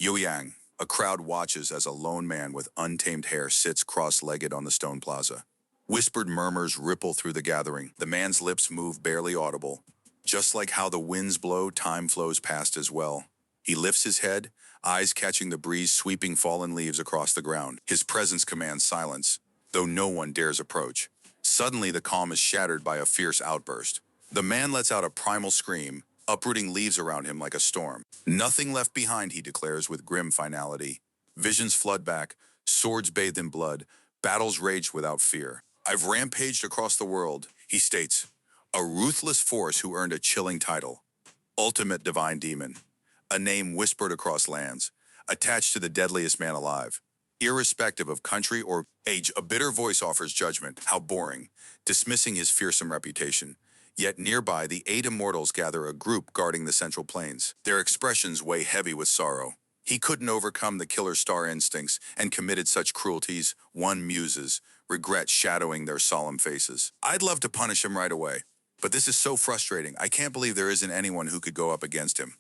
Youyang, a crowd watches as a lone man with untamed hair sits cross-legged on the stone plaza. Whispered murmurs ripple through the gathering. The man's lips move barely audible. Just like how the winds blow, time flows past as well. He lifts his head, eyes catching the breeze sweeping fallen leaves across the ground. His presence commands silence, though no one dares approach. Suddenly, the calm is shattered by a fierce outburst. The man lets out a primal scream, uprooting leaves around him like a storm. Nothing left behind, he declares with grim finality. Visions flood back, swords bathed in blood, battles raged without fear. I've rampaged across the world, he states, a ruthless force who earned a chilling title. Ultimate Divine Demon, a name whispered across lands, attached to the deadliest man alive. Irrespective of country or age, a bitter voice offers judgment. How boring, dismissing his fearsome reputation. Yet nearby, the 8 immortals gather a group guarding the central plains. Their expressions weigh heavy with sorrow. He couldn't overcome the killer star instincts and committed such cruelties, one muses, regret shadowing their solemn faces. I'd love to punish him right away, but this is so frustrating. I can't believe there isn't anyone who could go up against him.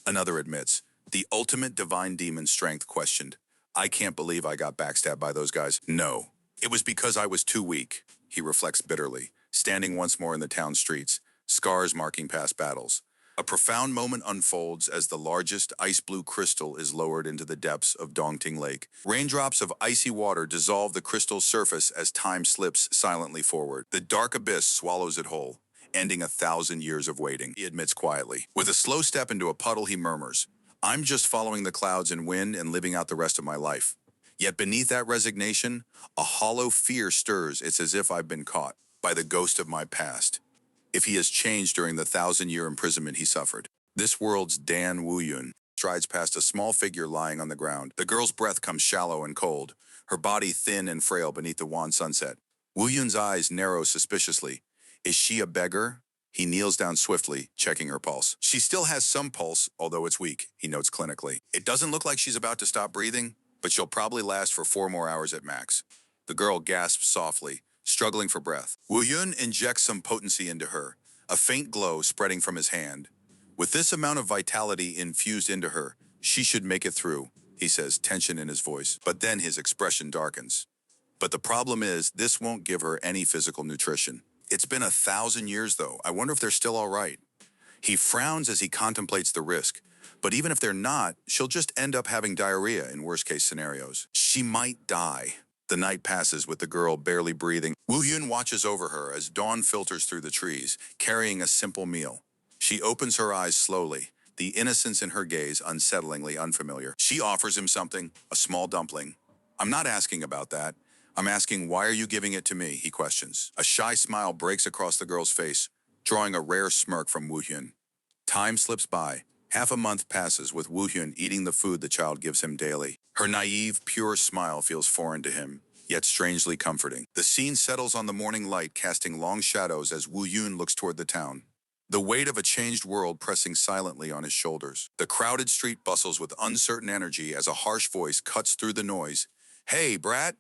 Another admits, the ultimate divine demon strength questioned. I can't believe I got backstabbed by those guys. No, it was because I was too weak, he reflects bitterly, standing once more in the town streets, scars marking past battles. A profound moment unfolds as the largest ice-blue crystal is lowered into the depths of Dongting Lake. Raindrops of icy water dissolve the crystal's surface as time slips silently forward. The dark abyss swallows it whole, ending 1,000 years of waiting, he admits quietly. With a slow step into a puddle, he murmurs, I'm just following the clouds and wind and living out the rest of my life. Yet beneath that resignation, a hollow fear stirs. It's as if I've been caught by the ghost of my past. If he has changed during the 1,000-year imprisonment he suffered. This world's Dan Woo-Hyeon strides past a small figure lying on the ground. The girl's breath comes shallow and cold, her body thin and frail beneath the wan sunset. Woo-Hyeon's eyes narrow suspiciously. Is she a beggar? He kneels down swiftly, checking her pulse. She still has some pulse, although it's weak, he notes clinically. It doesn't look like she's about to stop breathing, but she'll probably last for 4 more hours at max. The girl gasps softly, struggling for breath. Woo-Hyeon injects some potency into her, a faint glow spreading from his hand. With this amount of vitality infused into her, she should make it through, he says, tension in his voice. But then his expression darkens. But the problem is, this won't give her any physical nutrition. It's been 1,000 years, though. I wonder if they're still all right. He frowns as he contemplates the risk. But even if they're not, she'll just end up having diarrhea in worst-case scenarios. She might die. The night passes with the girl barely breathing. Woo-Hyeon watches over her as dawn filters through the trees, carrying a simple meal. She opens her eyes slowly, the innocence in her gaze unsettlingly unfamiliar. She offers him something, a small dumpling. I'm not asking about that. I'm asking, why are you giving it to me, he questions. A shy smile breaks across the girl's face, drawing a rare smirk from Woo-Hyeon. Time slips by. Half a month passes with Woo-Hyeon eating the food the child gives him daily. Her naive, pure smile feels foreign to him, yet strangely comforting. The scene settles on the morning light, casting long shadows as Woo-Hyeon looks toward the town. The weight of a changed world pressing silently on his shoulders. The crowded street bustles with uncertain energy as a harsh voice cuts through the noise. Hey, brat!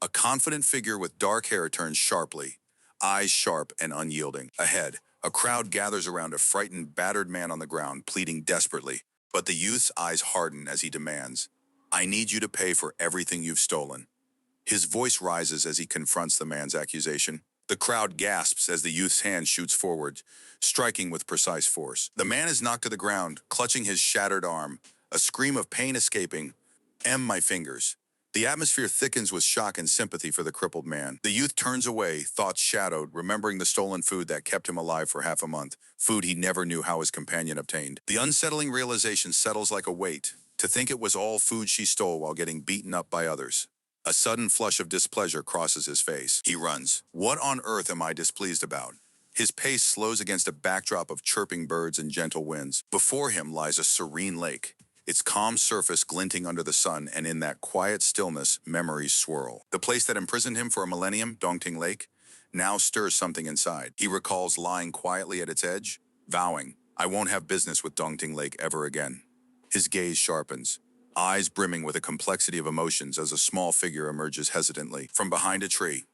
A confident figure with dark hair turns sharply, eyes sharp and unyielding. Ahead, a crowd gathers around a frightened, battered man on the ground, pleading desperately. But the youth's eyes harden as he demands, I need you to pay for everything you've stolen. His voice rises as he confronts the man's accusation. The crowd gasps as the youth's hand shoots forward, striking with precise force. The man is knocked to the ground, clutching his shattered arm, a scream of pain escaping. My fingers. The atmosphere thickens with shock and sympathy for the crippled man. The youth turns away, thoughts shadowed, remembering the stolen food that kept him alive for half a month, food he never knew how his companion obtained. The unsettling realization settles like a weight, to think it was all food she stole while getting beaten up by others. A sudden flush of displeasure crosses his face. He runs. What on earth am I displeased about? His pace slows against a backdrop of chirping birds and gentle winds. Before him lies a serene lake, its calm surface glinting under the sun, and in that quiet stillness, memories swirl. The place that imprisoned him for a millennium, Dongting Lake, now stirs something inside. He recalls lying quietly at its edge, vowing, I won't have business with Dongting Lake ever again. His gaze sharpens, eyes brimming with a complexity of emotions as a small figure emerges hesitantly from behind a tree.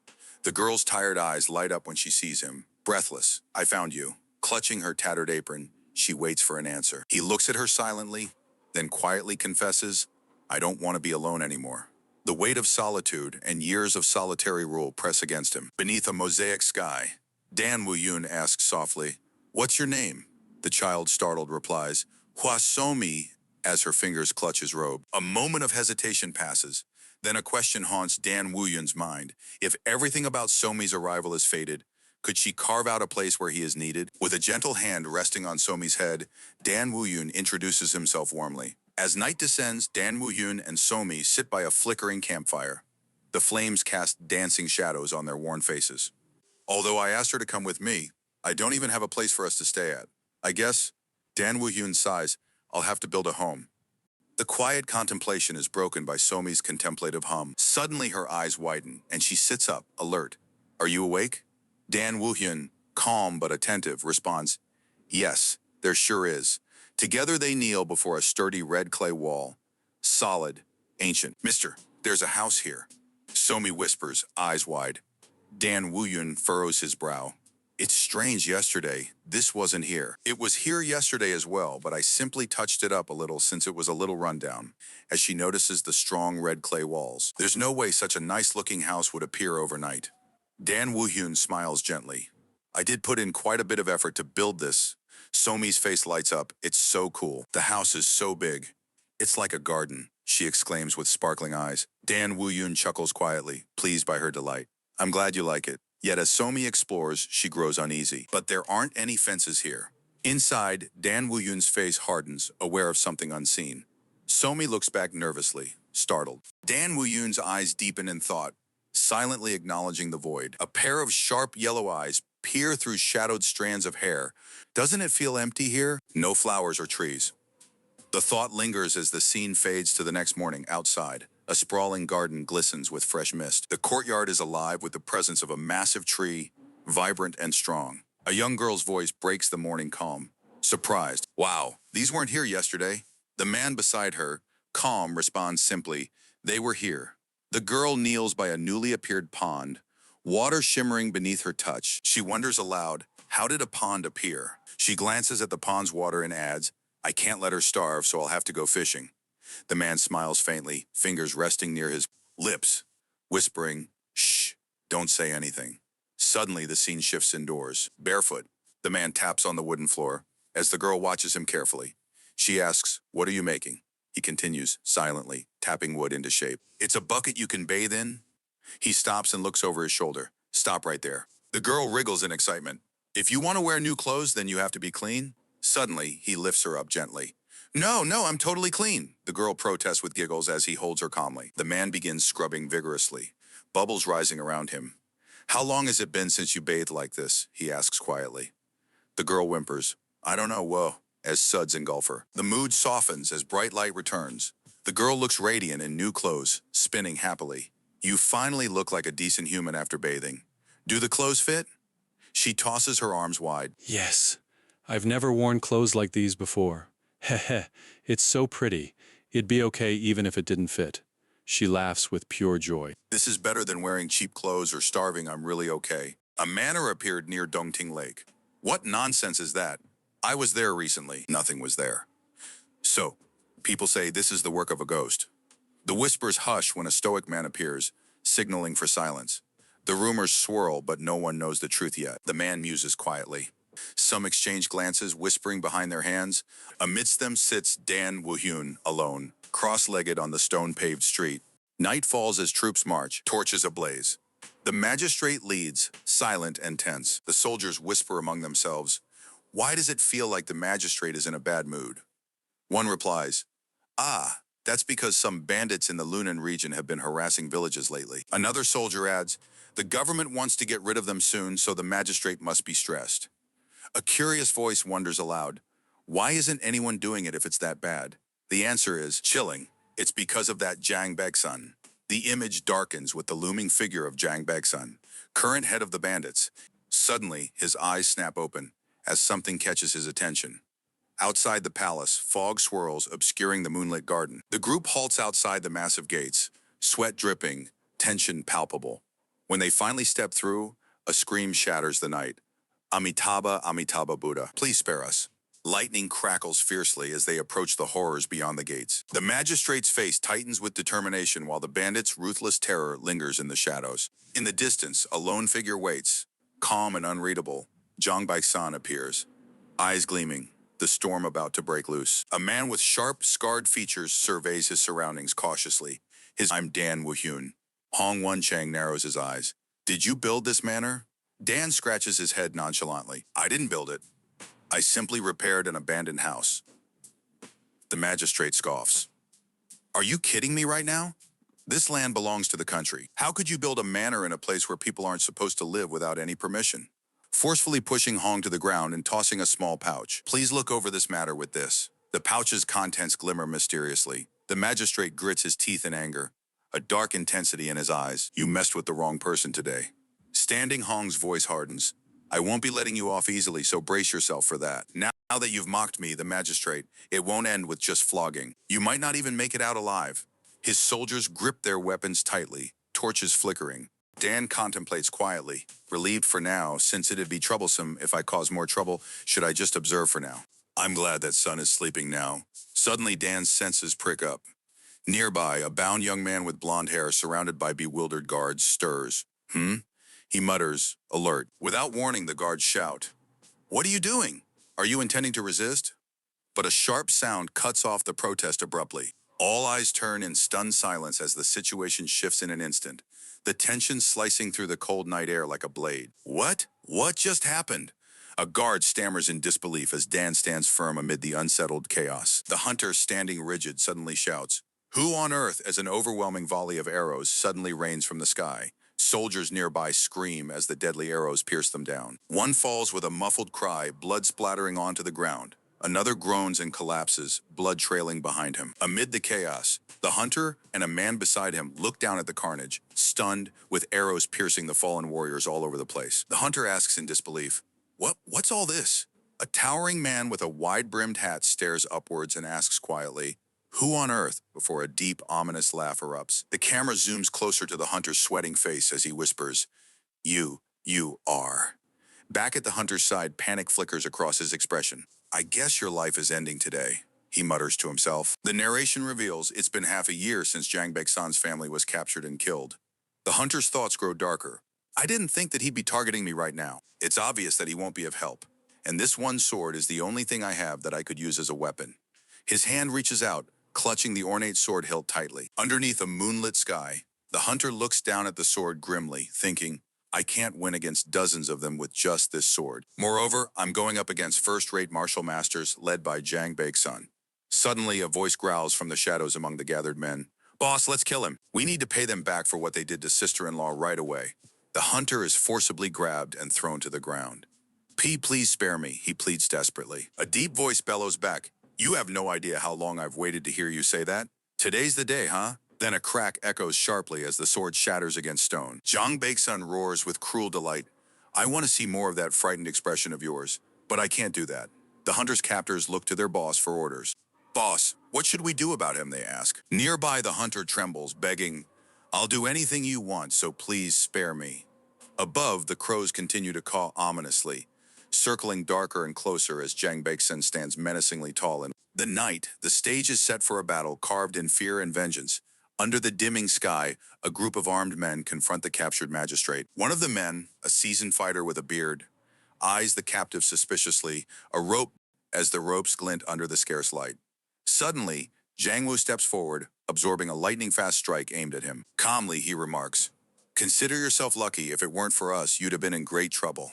The girl's tired eyes light up when she sees him. Breathless, I found you. Clutching her tattered apron, she waits for an answer. He looks at her silently, then quietly confesses, I don't want to be alone anymore. The weight of solitude and years of solitary rule press against him. Beneath a mosaic sky, Dan Woo-Hyun asks softly, What's your name? The child, startled, replies, Hwa-Somi, as her fingers clutch his robe. A moment of hesitation passes. Then a question haunts Dan Woo-Hyun's mind. If everything about Somi's arrival is fated, could she carve out a place where he is needed? With a gentle hand resting on Somi's head, Dan Woo-Hyun introduces himself warmly. As night descends, Dan Woo-Hyun and Somi sit by a flickering campfire. The flames cast dancing shadows on their worn faces. Although I asked her to come with me, I don't even have a place for us to stay at. I guess, Dan Woo-Hyun sighs, I'll have to build a home. The quiet contemplation is broken by Somi's contemplative hum. Suddenly her eyes widen, and she sits up, alert. Are you awake? Dan Woo-Hyun, calm but attentive, responds, Yes, there sure is. Together they kneel before a sturdy red clay wall. Solid, ancient. Mister, there's a house here. Somi whispers, eyes wide. Dan Woo-Hyun furrows his brow. It's strange yesterday. This wasn't here. It was here yesterday as well, but I simply touched it up a little since it was a little rundown, as she notices the strong red clay walls. There's no way such a nice-looking house would appear overnight. Dan Woo-Hyun smiles gently. I did put in quite a bit of effort to build this. Somi's face lights up. It's so cool. The house is so big. It's like a garden, she exclaims with sparkling eyes. Dan Woo-Hyun chuckles quietly, pleased by her delight. I'm glad you like it. Yet as Somi explores, she grows uneasy. But there aren't any fences here. Inside, Dan Woo-Hyun's face hardens, aware of something unseen. Somi looks back nervously, startled. Dan Woo-Hyun's eyes deepen in thought, silently acknowledging the void. A pair of sharp yellow eyes peer through shadowed strands of hair. Doesn't it feel empty here? No flowers or trees. The thought lingers as the scene fades to the next morning outside. A sprawling garden glistens with fresh mist. The courtyard is alive with the presence of a massive tree, vibrant and strong. A young girl's voice breaks the morning calm. Surprised. Wow, these weren't here yesterday. The man beside her, calm, responds simply, They were here. The girl kneels by a newly appeared pond, water shimmering beneath her touch. She wonders aloud, how did a pond appear? She glances at the pond's water and adds, I can't let her starve, so I'll have to go fishing. The man smiles faintly, fingers resting near his lips, whispering, Shh, don't say anything. Suddenly, the scene shifts indoors. Barefoot, the man taps on the wooden floor, as the girl watches him carefully. She asks, What are you making? He continues, silently, tapping wood into shape. It's a bucket you can bathe in? He stops and looks over his shoulder. Stop right there. The girl wriggles in excitement. If you want to wear new clothes, then you have to be clean? Suddenly, he lifts her up gently. No, I'm totally clean, the girl protests with giggles as he holds her calmly. The man begins scrubbing vigorously, bubbles rising around him. How long has it been since you bathed like this? He asks quietly. The girl whimpers. I don't know, whoa, as suds engulf her. The mood softens as bright light returns. The girl looks radiant in new clothes, spinning happily. You finally look like a decent human after bathing. Do the clothes fit? She tosses her arms wide. Yes, I've never worn clothes like these before. Heh, it's so pretty. It'd be okay even if it didn't fit. She laughs with pure joy. This is better than wearing cheap clothes or starving. I'm really okay. A manor appeared near Dongting Lake. What nonsense is that? I was there recently. Nothing was there. So, people say this is the work of a ghost. The whispers hush when a stoic man appears, signaling for silence. The rumors swirl, but no one knows the truth yet. The man muses quietly. Some exchange glances, whispering behind their hands. Amidst them sits Dan Woo-Hyun, alone, cross-legged on the stone-paved street. Night falls as troops march, torches ablaze. The magistrate leads, silent and tense. The soldiers whisper among themselves, Why does it feel like the magistrate is in a bad mood? One replies, that's because some bandits in the Lunan region have been harassing villages lately. Another soldier adds, The government wants to get rid of them soon, so the magistrate must be stressed. A curious voice wonders aloud, Why isn't anyone doing it if it's that bad? The answer is, chilling. It's because of that Jang Baek-sun. The image darkens with the looming figure of Jang Baek-sun, current head of the bandits. Suddenly, his eyes snap open, as something catches his attention. Outside the palace, fog swirls, obscuring the moonlit garden. The group halts outside the massive gates, sweat dripping, tension palpable. When they finally step through, a scream shatters the night. Amitabha, Amitabha Buddha, please spare us. Lightning crackles fiercely as they approach the horrors beyond the gates. The magistrate's face tightens with determination while the bandit's ruthless terror lingers in the shadows. In the distance, a lone figure waits. Calm and unreadable, Jang Baek-san appears, eyes gleaming, the storm about to break loose. A man with sharp, scarred features surveys his surroundings cautiously. I'm Dan Woo-Hyeon. Hong Won-chang narrows his eyes. Did you build this manor? Dan scratches his head nonchalantly. I didn't build it. I simply repaired an abandoned house. The magistrate scoffs. Are you kidding me right now? This land belongs to the country. How could you build a manor in a place where people aren't supposed to live without any permission? Forcefully pushing Hong to the ground and tossing a small pouch. Please look over this matter with this. The pouch's contents glimmer mysteriously. The magistrate grits his teeth in anger, a dark intensity in his eyes. You messed with the wrong person today. Standing Hong's voice hardens. I won't be letting you off easily, so brace yourself for that. Now that you've mocked me, the magistrate, it won't end with just flogging. You might not even make it out alive. His soldiers grip their weapons tightly, torches flickering. Dan contemplates quietly, relieved for now, since it'd be troublesome if I cause more trouble. Should I just observe for now? I'm glad that Sun is sleeping now. Suddenly, Dan's senses prick up. Nearby, a bound young man with blonde hair surrounded by bewildered guards stirs. He mutters, alert. Without warning, the guards shout. What are you doing? Are you intending to resist? But a sharp sound cuts off the protest abruptly. All eyes turn in stunned silence as the situation shifts in an instant, the tension slicing through the cold night air like a blade. What? What just happened? A guard stammers in disbelief as Dan stands firm amid the unsettled chaos. The hunter, standing rigid, suddenly shouts, Who on earth? As an overwhelming volley of arrows suddenly rains from the sky. Soldiers nearby scream as the deadly arrows pierce them down. One falls with a muffled cry, blood splattering onto the ground. Another groans and collapses, blood trailing behind him. Amid the chaos, the hunter and a man beside him look down at the carnage, stunned, with arrows piercing the fallen warriors all over the place. The hunter asks in disbelief, What's all this? A towering man with a wide-brimmed hat stares upwards and asks quietly, Who on earth? Before a deep, ominous laugh erupts. The camera zooms closer to the hunter's sweating face as he whispers, You are. Back at the hunter's side, panic flickers across his expression. I guess your life is ending today, he mutters to himself. The narration reveals it's been half a year since Jang Baek-san's family was captured and killed. The hunter's thoughts grow darker. I didn't think that he'd be targeting me right now. It's obvious that he won't be of help. And this one sword is the only thing I have that I could use as a weapon. His hand reaches out, clutching the ornate sword hilt tightly. Underneath a moonlit sky, the hunter looks down at the sword grimly, thinking, I can't win against dozens of them with just this sword. Moreover, I'm going up against first-rate martial masters led by Jang Baek-san. Suddenly, a voice growls from the shadows among the gathered men. Boss, let's kill him. We need to pay them back for what they did to sister-in-law right away. The hunter is forcibly grabbed and thrown to the ground. Please spare me, he pleads desperately. A deep voice bellows back. You have no idea how long I've waited to hear you say that. Today's the day, huh? Then a crack echoes sharply as the sword shatters against stone. Jang Baek-san roars with cruel delight. I want to see more of that frightened expression of yours, but I can't do that. The hunter's captors look to their boss for orders. Boss, what should we do about him, they ask. Nearby, the hunter trembles, begging, I'll do anything you want, so please spare me. Above, the crows continue to caw ominously, circling darker and closer as Jang Baek-san stands menacingly tall. In the night, the stage is set for a battle carved in fear and vengeance. Under the dimming sky, a group of armed men confront the captured magistrate. One of the men, a seasoned fighter with a beard, eyes the captive suspiciously, a rope as the ropes glint under the scarce light. Suddenly, Jang Woo steps forward, absorbing a lightning-fast strike aimed at him. Calmly, he remarks, Consider yourself lucky. If it weren't for us, you'd have been in great trouble.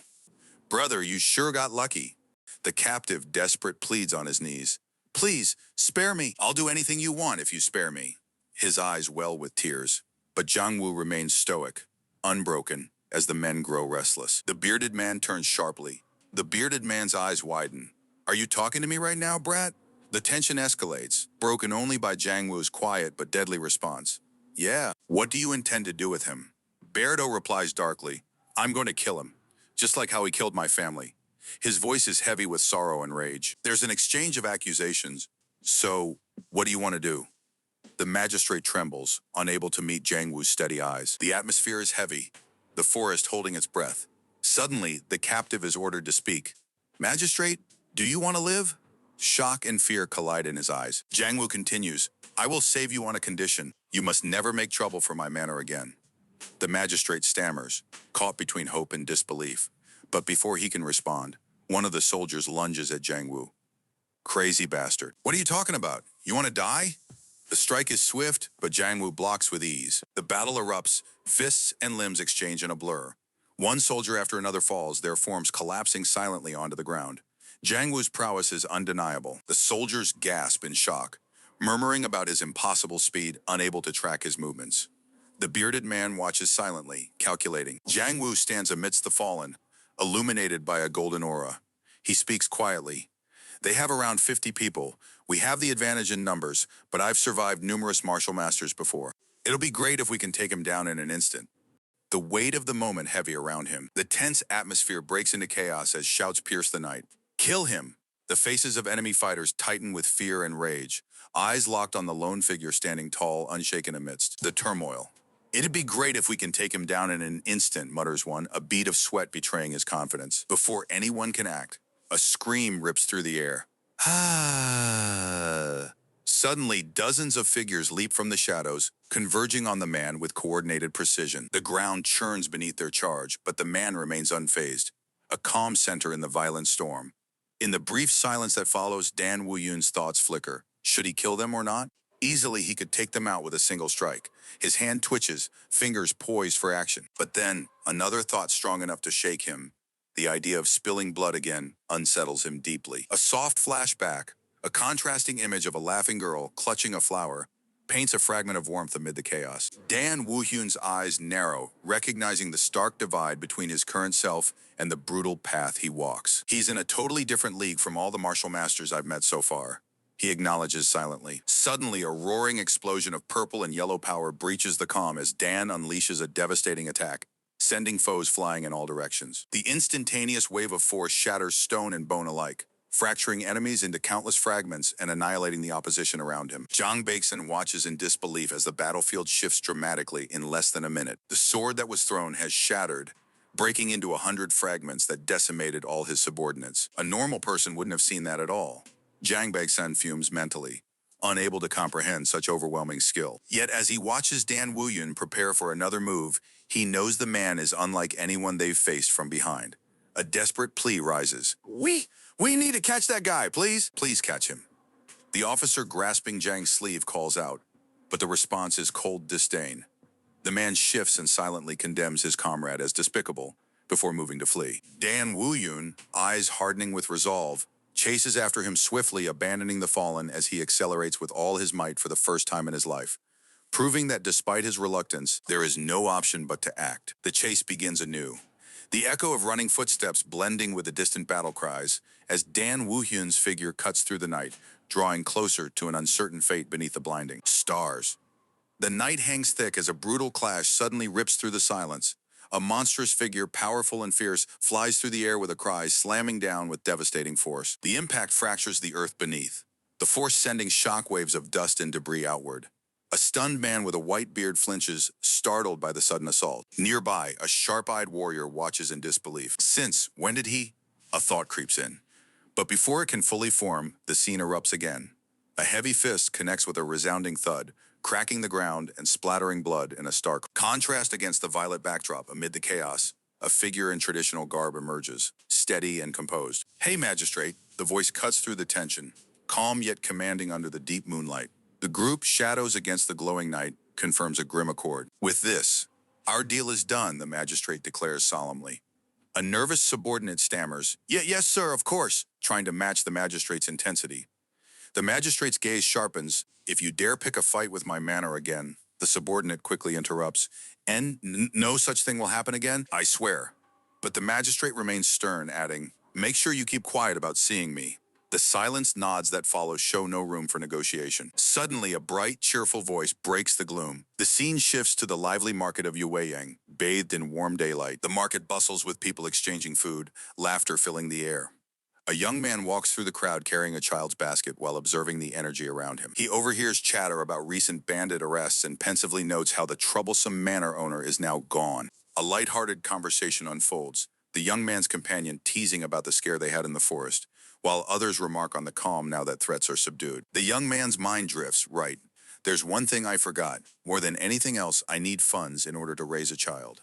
Brother, you sure got lucky. The captive, desperate, pleads on his knees. Please, spare me. I'll do anything you want if you spare me. His eyes well with tears, but Jang Woo remains stoic, unbroken, as the men grow restless. The bearded man turns sharply. The bearded man's eyes widen. Are you talking to me right now, brat? The tension escalates, broken only by Jang Woo's quiet but deadly response. Yeah, what do you intend to do with him? Beardo replies darkly, I'm going to kill him, just like how he killed my family. His voice is heavy with sorrow and rage. There's an exchange of accusations. So, what do you want to do? The magistrate trembles, unable to meet Jang Woo's steady eyes. The atmosphere is heavy, the forest holding its breath. Suddenly, the captive is ordered to speak. Magistrate, do you want to live? Shock and fear collide in his eyes. Jang-woo continues, I will save you on a condition. You must never make trouble for my manor again. The magistrate stammers, caught between hope and disbelief. But before he can respond, one of the soldiers lunges at Jang-woo. Crazy bastard. What are you talking about? You want to die? The strike is swift, but Jang-woo blocks with ease. The battle erupts, fists and limbs exchange in a blur. One soldier after another falls, their forms collapsing silently onto the ground. Jang-woo's prowess is undeniable. The soldiers gasp in shock, murmuring about his impossible speed, unable to track his movements. The bearded man watches silently, calculating. Jang-woo stands amidst the fallen, illuminated by a golden aura. He speaks quietly. They have around 50 people. We have the advantage in numbers, but I've survived numerous martial masters before. It'll be great if we can take him down in an instant. The weight of the moment heavy around him. The tense atmosphere breaks into chaos as shouts pierce the night. Kill him! The faces of enemy fighters tighten with fear and rage, eyes locked on the lone figure standing tall, unshaken amidst the turmoil. It'd be great if we can take him down in an instant, mutters one, a bead of sweat betraying his confidence. Before anyone can act, a scream rips through the air. Ah! Suddenly, dozens of figures leap from the shadows, converging on the man with coordinated precision. The ground churns beneath their charge, but the man remains unfazed, a calm center in the violent storm. In the brief silence that follows, Dan Woo-Hyun's thoughts flicker. Should he kill them or not? Easily, he could take them out with a single strike. His hand twitches, fingers poised for action. But then, another thought strong enough to shake him. The idea of spilling blood again unsettles him deeply. A soft flashback, a contrasting image of a laughing girl clutching a flower, paints a fragment of warmth amid the chaos. Dan Woo-Hyun's eyes narrow, recognizing the stark divide between his current self and the brutal path he walks. He's in a totally different league from all the martial masters I've met so far. He acknowledges silently. Suddenly, a roaring explosion of purple and yellow power breaches the calm as Dan unleashes a devastating attack, sending foes flying in all directions. The instantaneous wave of force shatters stone and bone alike, fracturing enemies into countless fragments and annihilating the opposition around him. Jang Baeksan watches in disbelief as the battlefield shifts dramatically in less than a minute. The sword that was thrown has shattered, breaking into 100 fragments that decimated all his subordinates. A normal person wouldn't have seen that at all. Jang Baeksan fumes mentally, unable to comprehend such overwhelming skill. Yet as he watches Dan Woo-Hyun prepare for another move, he knows the man is unlike anyone they've faced from behind. A desperate plea rises. We need to catch that guy, please. Please catch him. The officer grasping Jang's sleeve calls out, but the response is cold disdain. The man shifts and silently condemns his comrade as despicable before moving to flee. Dan Woo-Hyun, eyes hardening with resolve, chases after him swiftly, abandoning the fallen as he accelerates with all his might for the first time in his life, proving that despite his reluctance, there is no option but to act. The chase begins anew, the echo of running footsteps blending with the distant battle cries as Dan Woo-Hyun's figure cuts through the night, drawing closer to an uncertain fate beneath the blinding stars. The night hangs thick as a brutal clash suddenly rips through the silence. A monstrous figure, powerful and fierce, flies through the air with a cry, slamming down with devastating force. The impact fractures the earth beneath, the force sending shockwaves of dust and debris outward. A stunned man with a white beard flinches, startled by the sudden assault. Nearby, a sharp-eyed warrior watches in disbelief. Since, when did he? A thought creeps in. But before it can fully form, the scene erupts again. A heavy fist connects with a resounding thud, cracking the ground and splattering blood in a stark contrast against the violet backdrop. Amid the chaos, a figure in traditional garb emerges, steady and composed. Hey, magistrate, the voice cuts through the tension, calm yet commanding under the deep moonlight. The group, shadows against the glowing night, confirms a grim accord. With this, our deal is done, the magistrate declares solemnly. A nervous subordinate stammers, yes, sir, of course, trying to match the magistrate's intensity. The magistrate's gaze sharpens. If you dare pick a fight with my manor again, the subordinate quickly interrupts. And no such thing will happen again? I swear. But the magistrate remains stern, adding, make sure you keep quiet about seeing me. The silenced nods that follow show no room for negotiation. Suddenly, a bright, cheerful voice breaks the gloom. The scene shifts to the lively market of Woo-Hyeon, bathed in warm daylight. The market bustles with people exchanging food, laughter filling the air. A young man walks through the crowd carrying a child's basket while observing the energy around him. He overhears chatter about recent bandit arrests and pensively notes how the troublesome manor owner is now gone. A light-hearted conversation unfolds, the young man's companion teasing about the scare they had in the forest, while others remark on the calm now that threats are subdued. The young man's mind drifts, right. There's one thing I forgot. More than anything else, I need funds in order to raise a child.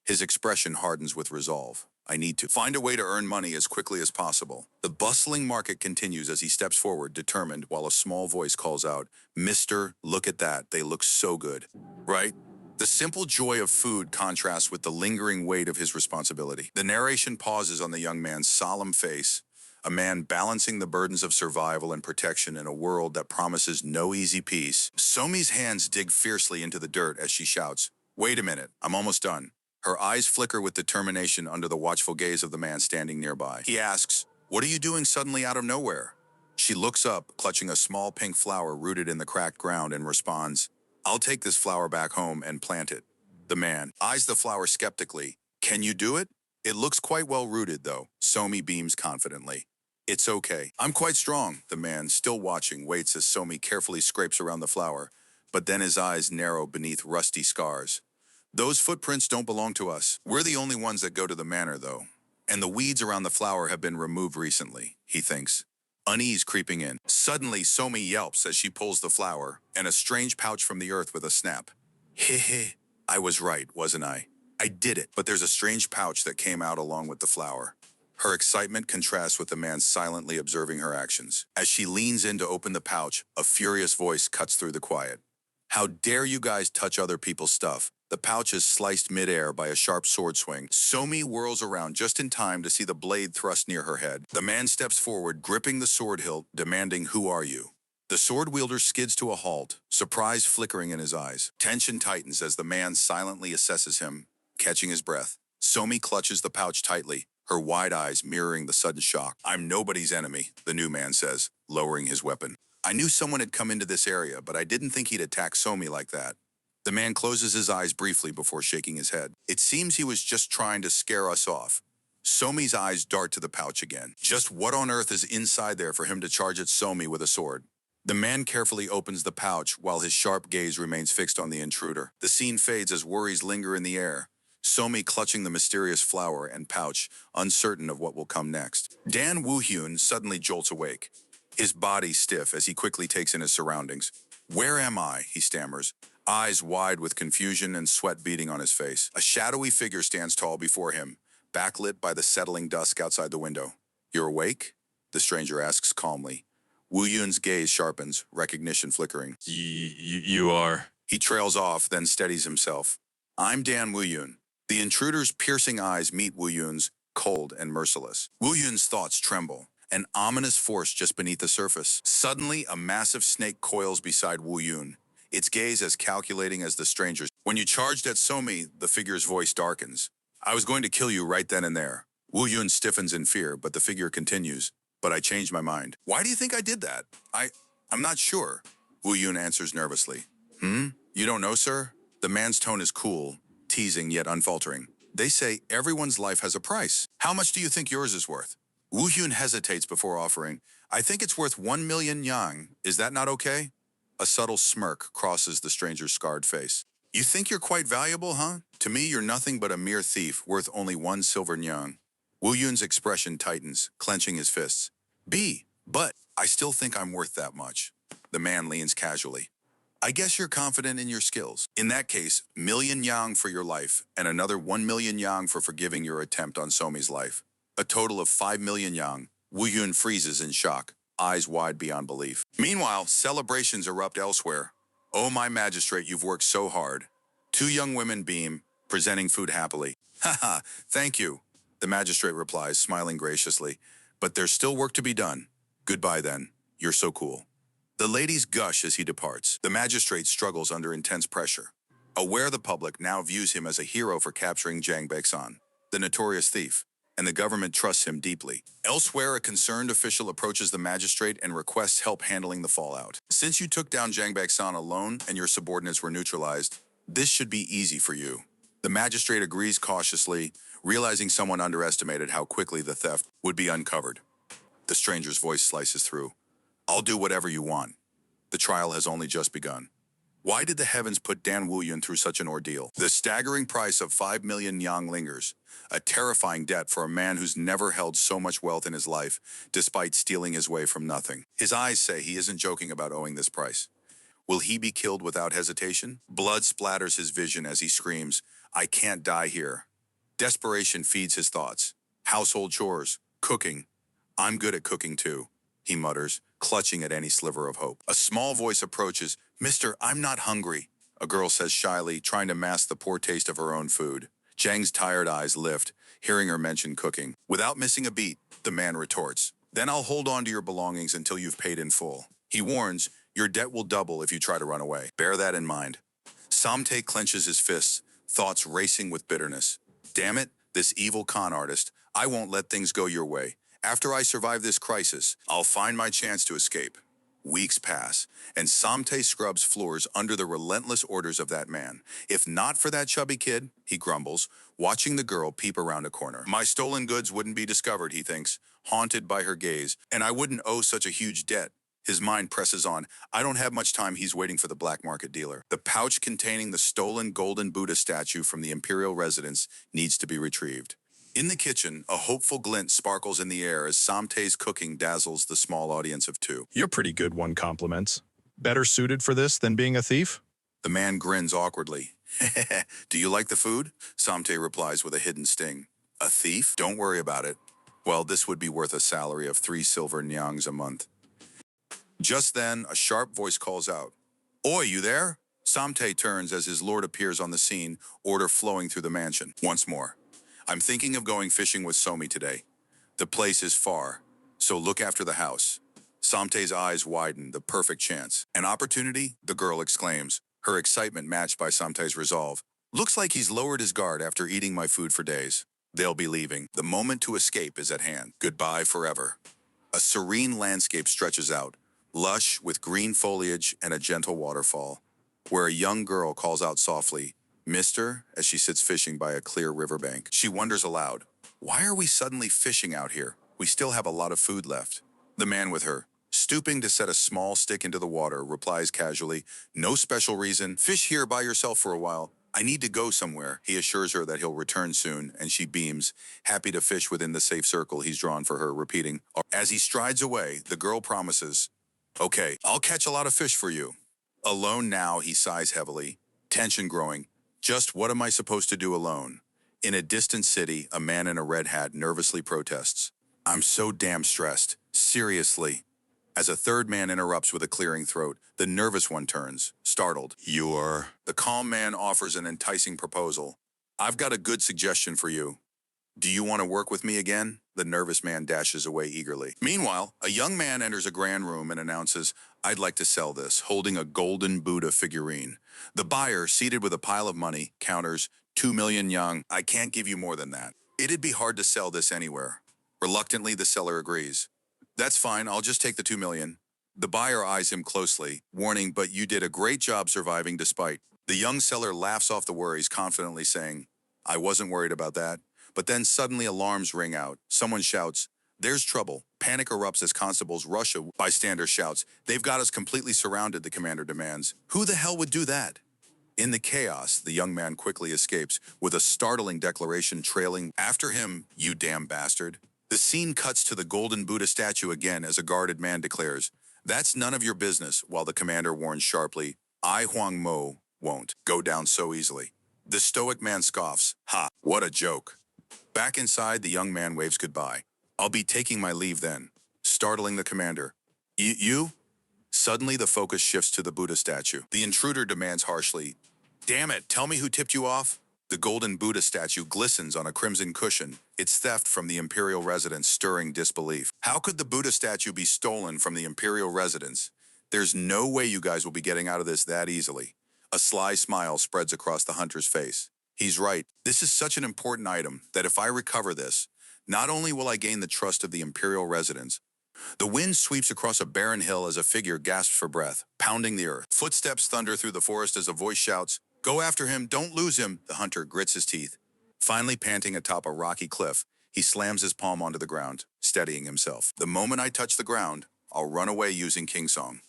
His expression hardens with resolve. I need to find a way to earn money as quickly as possible. The bustling market continues as he steps forward, determined, while a small voice calls out, "Mister, look at that. They look so good." Right? The simple joy of food contrasts with the lingering weight of his responsibility. The narration pauses on the young man's solemn face, a man balancing the burdens of survival and protection in a world that promises no easy peace. Somi's hands dig fiercely into the dirt as she shouts, "Wait a minute, I'm almost done." Her eyes flicker with determination under the watchful gaze of the man standing nearby. He asks, "What are you doing suddenly out of nowhere?" She looks up, clutching a small pink flower rooted in the cracked ground, and responds, "I'll take this flower back home and plant it." The man eyes the flower skeptically. "Can you do it?" "It looks quite well rooted, though." Somi beams confidently. "It's okay. I'm quite strong." The man, still watching, waits as Somi carefully scrapes around the flower, but then his eyes narrow beneath rusty scars. "Those footprints don't belong to us. We're the only ones that go to the manor, though. And the weeds around the flower have been removed recently," he thinks. Unease creeping in. Suddenly, Somi yelps as she pulls the flower, and a strange pouch from the earth with a snap. "Heh. I was right, wasn't I? I did it." But there's a strange pouch that came out along with the flower. Her excitement contrasts with the man silently observing her actions. As she leans in to open the pouch, a furious voice cuts through the quiet. "How dare you guys touch other people's stuff?" The pouch is sliced midair by a sharp sword swing. Somi whirls around just in time to see the blade thrust near her head. The man steps forward, gripping the sword hilt, demanding, "Who are you?" The sword wielder skids to a halt, surprise flickering in his eyes. Tension tightens as the man silently assesses him, catching his breath. Somi clutches the pouch tightly, her wide eyes mirroring the sudden shock. "I'm nobody's enemy," the new man says, lowering his weapon. "I knew someone had come into this area, but I didn't think he'd attack Somi like that." The man closes his eyes briefly before shaking his head. "It seems he was just trying to scare us off." Somi's eyes dart to the pouch again. Just what on earth is inside there for him to charge at Somi with a sword? The man carefully opens the pouch while his sharp gaze remains fixed on the intruder. The scene fades as worries linger in the air. Somi clutching the mysterious flower and pouch, uncertain of what will come next. Dan Woo-Hyeon suddenly jolts awake, his body stiff as he quickly takes in his surroundings. "Where am I?" he stammers, eyes wide with confusion and sweat beading on his face. A shadowy figure stands tall before him, backlit by the settling dusk outside the window. "You're awake?" the stranger asks calmly. Woo-Hyun's gaze sharpens, recognition flickering. You are? He trails off, then steadies himself. "I'm Dan Woo-Hyun." The intruder's piercing eyes meet Woo-Hyun's, cold and merciless. Woo-Hyun's thoughts tremble, an ominous force just beneath the surface. Suddenly, a massive snake coils beside Woo-Hyun, its gaze as calculating as the stranger's. "When you charged at Somi," the figure's voice darkens. "I was going to kill you right then and there." Woo-Hyun stiffens in fear, but the figure continues. "But I changed my mind." "Why do you think I did that?" I'm not sure." Woo-Hyun answers nervously. You don't know, sir?" The man's tone is cool, teasing yet unfaltering. "They say everyone's life has a price. How much do you think yours is worth?" Woo-Hyun hesitates before offering, "I think it's worth 1,000,000 yang. Is that not okay?" A subtle smirk crosses the stranger's scarred face. "You think you're quite valuable, huh? To me, you're nothing but a mere thief, worth only 1 silver yang." Woo-Hyun's expression tightens, clenching his fists. But I still think I'm worth that much." The man leans casually. "I guess you're confident in your skills. In that case, 1,000,000 yang for your life, and another 1,000,000 yang for forgiving your attempt on Somi's life. A total of 5,000,000 yang." Woo-Hyun freezes in shock, eyes wide beyond belief. Meanwhile, celebrations erupt elsewhere. "Oh, my magistrate, you've worked so hard." Two young women beam, presenting food happily. "Haha, thank you," the magistrate replies, smiling graciously. "But there's still work to be done." "Goodbye then. You're so cool." The ladies gush as he departs. The magistrate struggles under intense pressure. Aware the public now views him as a hero for capturing Jang Baek-san, the notorious thief, and the government trusts him deeply. Elsewhere, a concerned official approaches the magistrate and requests help handling the fallout. "Since you took down Jang Baek-san alone and your subordinates were neutralized, this should be easy for you." The magistrate agrees cautiously, realizing someone underestimated how quickly the theft would be uncovered. The stranger's voice slices through. "I'll do whatever you want. The trial has only just begun." Why did the heavens put Dan Woo-Hyeon through such an ordeal? The staggering price of 5 million yang lingers, a terrifying debt for a man who's never held so much wealth in his life, despite stealing his way from nothing. His eyes say he isn't joking about owing this price. Will he be killed without hesitation? Blood splatters his vision as he screams, "I can't die here." Desperation feeds his thoughts. Household chores, cooking. "I'm good at cooking too," he mutters, clutching at any sliver of hope. A small voice approaches. "Mister, I'm not hungry," a girl says shyly, trying to mask the poor taste of her own food. Jang's tired eyes lift, hearing her mention cooking. Without missing a beat, the man retorts, "Then I'll hold on to your belongings until you've paid in full." He warns, "Your debt will double if you try to run away. Bear that in mind." Samtae clenches his fists, thoughts racing with bitterness. "Damn it, this evil con artist. I won't let things go your way. After I survive this crisis, I'll find my chance to escape." Weeks pass, and Samtae scrubs floors under the relentless orders of that man. "If not for that chubby kid," he grumbles, watching the girl peep around a corner. "My stolen goods wouldn't be discovered," he thinks, haunted by her gaze, "and I wouldn't owe such a huge debt." His mind presses on. I don't have much time. He's waiting for the black market dealer. The pouch containing the stolen golden Buddha statue from the imperial residence needs to be retrieved. In the kitchen, a hopeful glint sparkles in the air as Samtae's cooking dazzles the small audience of two. You're pretty good, one compliments. Better suited for this than being a thief? The man grins awkwardly. "Do you like the food?" Samtae replies with a hidden sting. "A thief? Don't worry about it. Well, this would be worth a salary of 3 silver nyangs a month." Just then, a sharp voice calls out, "Oi, you there?" Samtae turns as his lord appears on the scene, order flowing through the mansion. Once more, "I'm thinking of going fishing with Somi today. The place is far, so look after the house." Samtae's eyes widen, the perfect chance. "An opportunity?" the girl exclaims, her excitement matched by Samtae's resolve. "Looks like he's lowered his guard after eating my food for days. They'll be leaving. The moment to escape is at hand. Goodbye forever." A serene landscape stretches out, lush with green foliage and a gentle waterfall, where a young girl calls out softly, "Mister," as she sits fishing by a clear riverbank. She wonders aloud, "Why are we suddenly fishing out here? We still have a lot of food left." The man with her, stooping to set a small stick into the water, replies casually, "No special reason. Fish here by yourself for a while. I need to go somewhere." He assures her that he'll return soon, and she beams, happy to fish within the safe circle he's drawn for her, repeating. As he strides away, the girl promises, "Okay, I'll catch a lot of fish for you." Alone now, he sighs heavily, tension growing. Just what am I supposed to do alone? In a distant city, a man in a red hat nervously protests. "I'm so damn stressed. Seriously." As a third man interrupts with a clearing throat, the nervous one turns, startled. "You're..." The calm man offers an enticing proposal. "I've got a good suggestion for you. Do you want to work with me again?" The nervous man dashes away eagerly. Meanwhile, a young man enters a grand room and announces, "I'd like to sell this," holding a golden Buddha figurine. The buyer, seated with a pile of money, counters, 2 million yang. "I can't give you more than that. It'd be hard to sell this anywhere." Reluctantly, the seller agrees. "That's fine, I'll just take the 2 million. The buyer eyes him closely, warning, "But you did a great job surviving despite." The young seller laughs off the worries, confidently saying, "I wasn't worried about that." But then suddenly alarms ring out. Someone shouts, "There's trouble." Panic erupts as constables rush. A bystander shouts, "They've got us completely surrounded," the commander demands. "Who the hell would do that?" In the chaos, the young man quickly escapes, with a startling declaration trailing after him, "You damn bastard." The scene cuts to the golden Buddha statue again as a guarded man declares, "That's none of your business," while the commander warns sharply, "I, Huang Mo, won't go down so easily." The stoic man scoffs, "Ha, what a joke." Back inside, the young man waves goodbye. "I'll be taking my leave then," startling the commander. You? Suddenly, the focus shifts to the Buddha statue. The intruder demands harshly, "Damn it, tell me who tipped you off?" The golden Buddha statue glistens on a crimson cushion, its theft from the imperial residence stirring disbelief. "How could the Buddha statue be stolen from the imperial residence? There's no way you guys will be getting out of this that easily." A sly smile spreads across the hunter's face. He's right. This is such an important item that if I recover this, not only will I gain the trust of the imperial residents. The wind sweeps across a barren hill as a figure gasps for breath, pounding the earth. Footsteps thunder through the forest as a voice shouts, "Go after him, don't lose him." The hunter grits his teeth. Finally panting atop a rocky cliff, he slams his palm onto the ground, steadying himself. "The moment I touch the ground, I'll run away using King Song."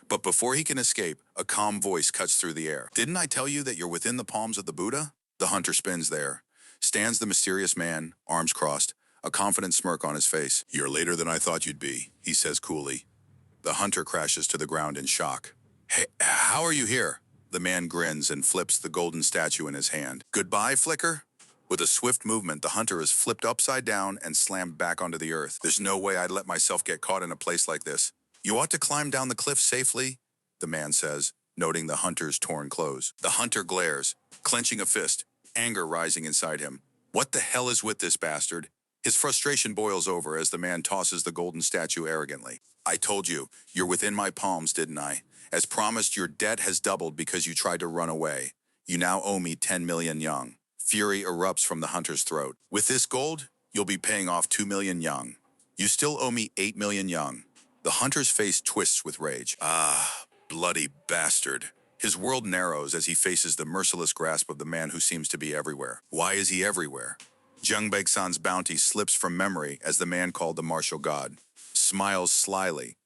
But before he can escape, a calm voice cuts through the air. Didn't I tell you that you're within the palms of the Buddha? The hunter spins there. Stands the mysterious man, arms crossed, a confident smirk on his face. You're later than I thought you'd be, he says coolly. The hunter crashes to the ground in shock. Hey, how are you here? The man grins and flips the golden statue in his hand. Goodbye, Flicker? With a swift movement, the hunter is flipped upside down and slammed back onto the earth. There's no way I'd let myself get caught in a place like this. You ought to climb down the cliff safely, the man says, noting the hunter's torn clothes. The hunter glares, clenching a fist, anger rising inside him. What the hell is with this bastard? His frustration boils over as the man tosses the golden statue arrogantly. I told you, you're within my palms, didn't I? As promised, your debt has doubled because you tried to run away. You now owe me 10 million yang. Fury erupts from the hunter's throat. With this gold, you'll be paying off 2 million yang. You still owe me 8 million yang. The hunter's face twists with rage. Ah, bloody bastard. His world narrows as he faces the merciless grasp of the man who seems to be everywhere. Why is he everywhere? Jung Baeksan's bounty slips from memory as the man called the martial god smiles slyly,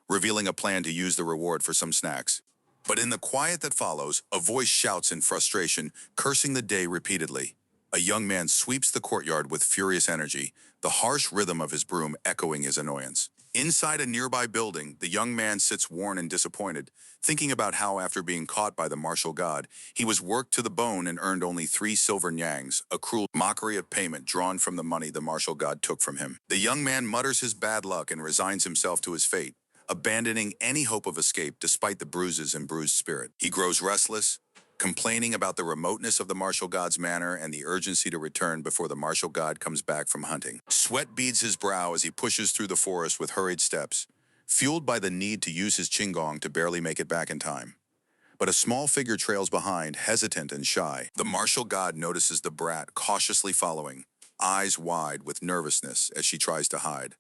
revealing a plan to use the reward for some snacks. But in the quiet that follows, a voice shouts in frustration, cursing the day repeatedly. A young man sweeps the courtyard with furious energy, the harsh rhythm of his broom echoing his annoyance. Inside a nearby building, the young man sits worn and disappointed, thinking about how after being caught by the martial god, he was worked to the bone and earned only 3 silver nyangs, a cruel mockery of payment drawn from the money the martial god took from him. The young man mutters his bad luck and resigns himself to his fate, abandoning any hope of escape despite the bruises and bruised spirit. He grows restless, complaining about the remoteness of the martial god's manor and the urgency to return before the martial god comes back from hunting. Sweat beads his brow as he pushes through the forest with hurried steps, fueled by the need to use his qinggong to barely make it back in time. But a small figure trails behind, hesitant and shy. The martial god notices the brat cautiously following, eyes wide with nervousness as she tries to hide.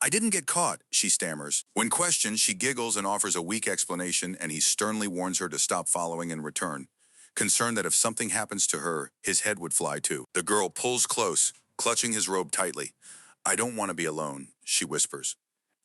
I didn't get caught, she stammers. When questioned, she giggles and offers a weak explanation, and he sternly warns her to stop following and return, concerned that if something happens to her, his head would fly too. The girl pulls close, clutching his robe tightly. I don't want to be alone, she whispers,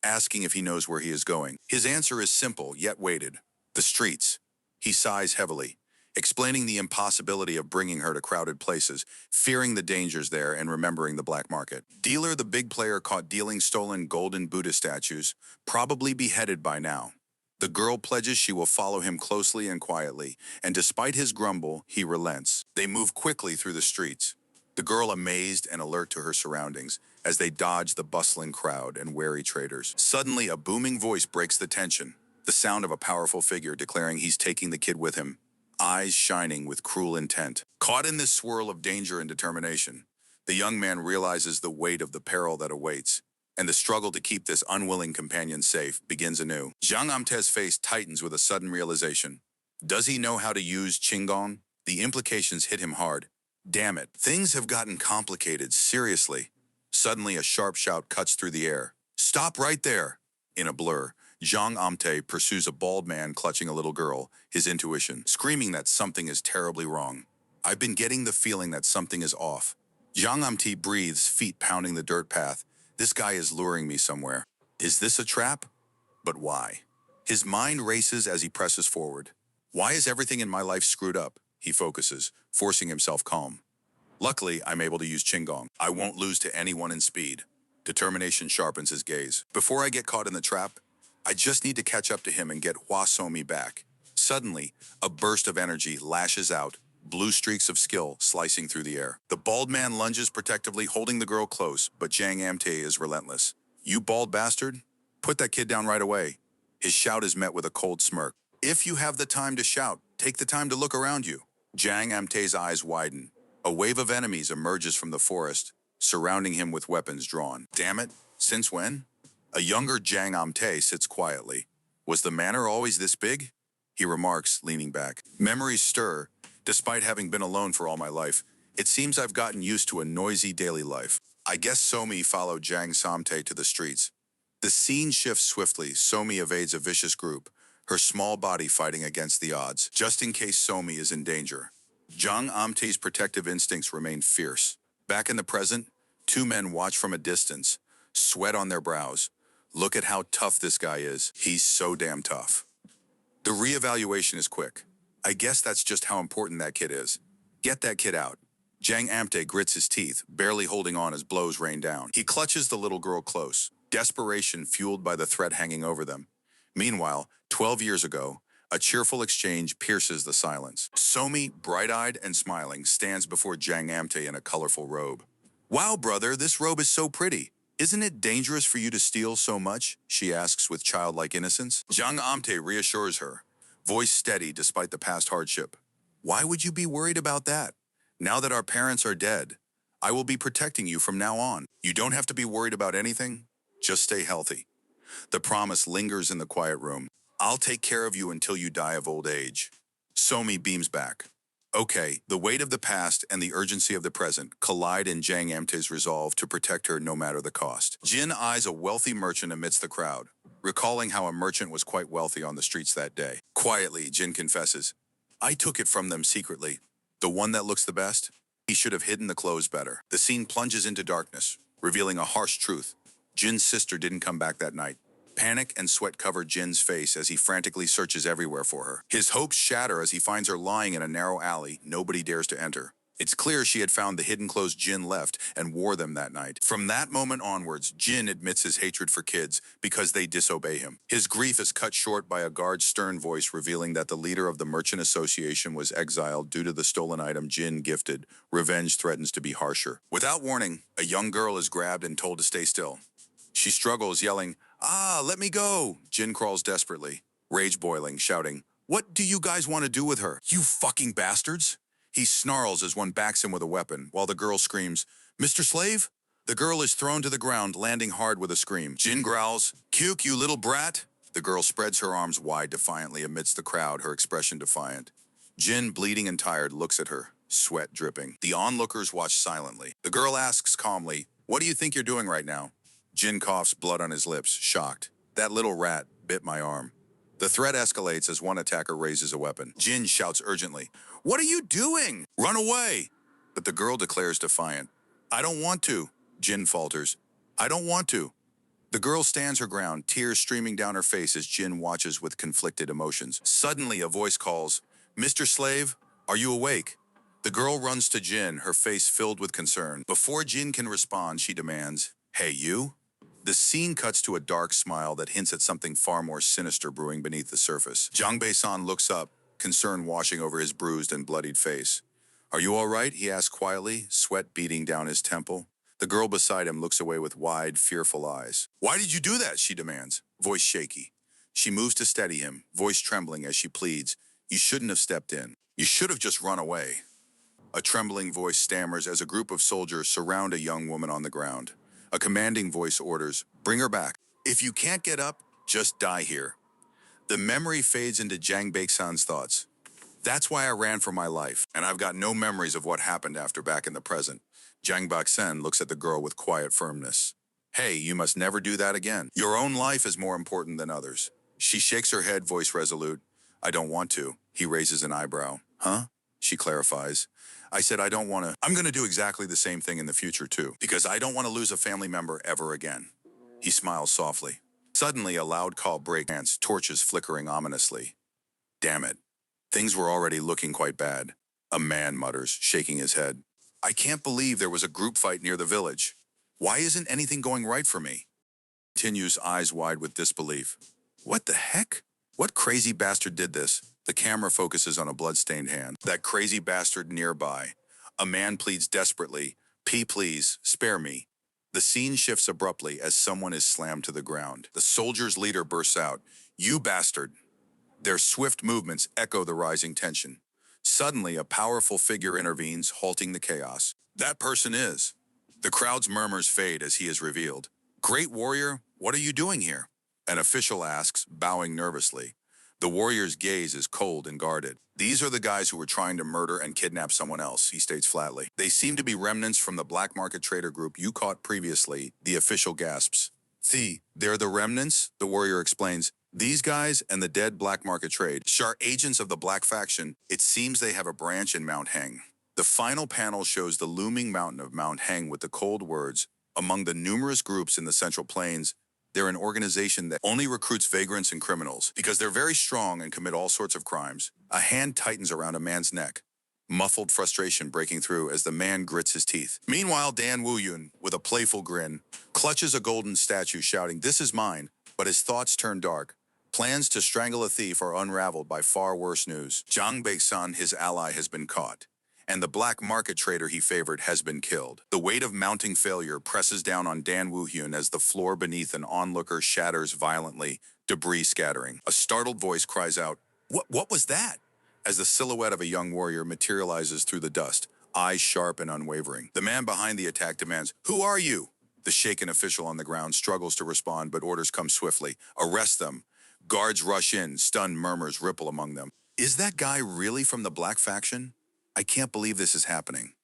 asking if he knows where he is going. His answer is simple, yet weighted. The streets. He sighs heavily, explaining the impossibility of bringing her to crowded places, fearing the dangers there and remembering the black market. Dealer, the big player caught dealing stolen golden Buddha statues, probably beheaded by now. The girl pledges she will follow him closely and quietly, and despite his grumble, he relents. They move quickly through the streets, the girl amazed and alert to her surroundings as they dodge the bustling crowd and wary traders. Suddenly, a booming voice breaks the tension, the sound of a powerful figure declaring he's taking the kid with him, eyes shining with cruel intent. Caught in this swirl of danger and determination, the young man realizes the weight of the peril that awaits, and the struggle to keep this unwilling companion safe begins anew. Zhang Amte's face tightens with a sudden realization. Does he know how to use qinggong? The implications hit him hard. Damn it, things have gotten complicated, seriously. Suddenly, a sharp shout cuts through the air. Stop right there! In a blur, Zhang Amte pursues a bald man clutching a little girl, his intuition, screaming that something is terribly wrong. I've been getting the feeling that something is off. Zhang Amte breathes, feet pounding the dirt path. This guy is luring me somewhere. Is this a trap? But why? His mind races as he presses forward. Why is everything in my life screwed up? He focuses, forcing himself calm. Luckily, I'm able to use qinggong. I won't lose to anyone in speed. Determination sharpens his gaze. Before I get caught in the trap, I just need to catch up to him and get Hua Somi back. Suddenly, a burst of energy lashes out, blue streaks of skill slicing through the air. The bald man lunges protectively, holding the girl close, but Zhang Amte is relentless. You bald bastard? Put that kid down right away. His shout is met with a cold smirk. If you have the time to shout, take the time to look around you. Zhang Amte's eyes widen. A wave of enemies emerges from the forest, surrounding him with weapons drawn. Damn it, since when? A younger Zhang Amte sits quietly. Was the manor always this big? He remarks, leaning back. Memories stir. Despite having been alone for all my life, it seems I've gotten used to a noisy daily life. I guess Somi followed Zhang Samte to the streets. The scene shifts swiftly. Somi evades a vicious group, her small body fighting against the odds, just in case Somi is in danger. Zhang Amte's protective instincts remain fierce. Back in the present, two men watch from a distance, sweat on their brows. Look at how tough this guy is. He's so damn tough. The reevaluation is quick. I guess that's just how important that kid is. Get that kid out. Jang Amte grits his teeth, barely holding on as blows rain down. He clutches the little girl close, desperation fueled by the threat hanging over them. Meanwhile, 12 years ago, a cheerful exchange pierces the silence. Somi, bright-eyed and smiling, stands before Jang Amte in a colorful robe. Wow, brother, this robe is so pretty. Isn't it dangerous for you to steal so much? She asks with childlike innocence. Jang Amte reassures her, voice steady despite the past hardship. Why would you be worried about that? Now that our parents are dead, I will be protecting you from now on. You don't have to be worried about anything. Just stay healthy. The promise lingers in the quiet room. I'll take care of you until you die of old age. Somi beams back. Okay, the weight of the past and the urgency of the present collide in Jang Amte's resolve to protect her no matter the cost. Jin eyes a wealthy merchant amidst the crowd, recalling how a merchant was quite wealthy on the streets that day. Quietly, Jin confesses, I took it from them secretly. The one that looks the best? He should have hidden the clothes better. The scene plunges into darkness, revealing a harsh truth. Jin's sister didn't come back that night. Panic and sweat cover Jin's face as he frantically searches everywhere for her. His hopes shatter as he finds her lying in a narrow alley nobody dares to enter. It's clear she had found the hidden clothes Jin left and wore them that night. From that moment onwards, Jin admits his hatred for kids because they disobey him. His grief is cut short by a guard's stern voice revealing that the leader of the Merchant Association was exiled due to the stolen item Jin gifted. Revenge threatens to be harsher. Without warning, a young girl is grabbed and told to stay still. She struggles, yelling, let me go. Jin crawls desperately, rage boiling, shouting, What do you guys want to do with her? You fucking bastards! He snarls as one backs him with a weapon, while the girl screams, Mr. Slave? The girl is thrown to the ground, landing hard with a scream. Jin growls, Cuke, you little brat! The girl spreads her arms wide defiantly amidst the crowd, her expression defiant. Jin, bleeding and tired, looks at her, sweat dripping. The onlookers watch silently. The girl asks calmly, What do you think you're doing right now? Jin coughs, blood on his lips, shocked. That little rat bit my arm. The threat escalates as one attacker raises a weapon. Jin shouts urgently, What are you doing? Run away! But the girl declares defiant. I don't want to. Jin falters. I don't want to. The girl stands her ground, tears streaming down her face as Jin watches with conflicted emotions. Suddenly, a voice calls, Mr. Slave, are you awake? The girl runs to Jin, her face filled with concern. Before Jin can respond, she demands, Hey, you? The scene cuts to a dark smile that hints at something far more sinister brewing beneath the surface. Jang Bae-san looks up, concern washing over his bruised and bloodied face. Are you all right? He asks quietly, sweat beading down his temple. The girl beside him looks away with wide, fearful eyes. Why did you do that? She demands, voice shaky. She moves to steady him, voice trembling as she pleads, You shouldn't have stepped in. You should have just run away. A trembling voice stammers as a group of soldiers surround a young woman on the ground. A commanding voice orders, Bring her back. If you can't get up, just die here. The memory fades into Jang Baek-san's thoughts. That's why I ran for my life, and I've got no memories of what happened after back in the present. Jang Bak-sen looks at the girl with quiet firmness. Hey, you must never do that again. Your own life is more important than others. She shakes her head, voice resolute. I don't want to. He raises an eyebrow. Huh? She clarifies. I said I don't want to. I'm going to do exactly the same thing in the future too, because I don't want to lose a family member ever again. He smiles softly. Suddenly, a loud call breaks, torches flickering ominously. Damn it. Things were already looking quite bad. A man mutters, shaking his head. I can't believe there was a group fight near the village. Why isn't anything going right for me? Continues, eyes wide with disbelief. What the heck? What crazy bastard did this? The camera focuses on a blood-stained hand. That crazy bastard nearby. A man pleads desperately, P, please, spare me. The scene shifts abruptly as someone is slammed to the ground. The soldier's leader bursts out, You bastard! Their swift movements echo the rising tension. Suddenly, a powerful figure intervenes, halting the chaos. That person is. The crowd's murmurs fade as he is revealed. Great warrior, what are you doing here? An official asks, bowing nervously. The warrior's gaze is cold and guarded. These are the guys who were trying to murder and kidnap someone else, he states flatly. They seem to be remnants from the black market trader group you caught previously, the official gasps. They're the remnants, the warrior explains. These guys and the dead black market trade are agents of the black faction. It seems they have a branch in Mount Heng. The final panel shows the looming mountain of Mount Heng with the cold words, among the numerous groups in the Central Plains, They're an organization that only recruits vagrants and criminals because they're very strong and commit all sorts of crimes. A hand tightens around a man's neck, muffled frustration breaking through as the man grits his teeth. Meanwhile, Dan Woo-Hyeon, with a playful grin, clutches a golden statue shouting, "This is mine," but his thoughts turn dark. Plans to strangle a thief are unraveled by far worse news. Jang Baek-san, his ally, has been caught, and the black market trader he favored has been killed. The weight of mounting failure presses down on Dan Woo-Hyun as the floor beneath an onlooker shatters violently, debris scattering. A startled voice cries out, What was that?" as the silhouette of a young warrior materializes through the dust, eyes sharp and unwavering. The man behind the attack demands, "Who are you?" The shaken official on the ground struggles to respond, but orders come swiftly. "Arrest them." Guards rush in, stunned murmurs ripple among them. Is that guy really from the black faction? I can't believe this is happening.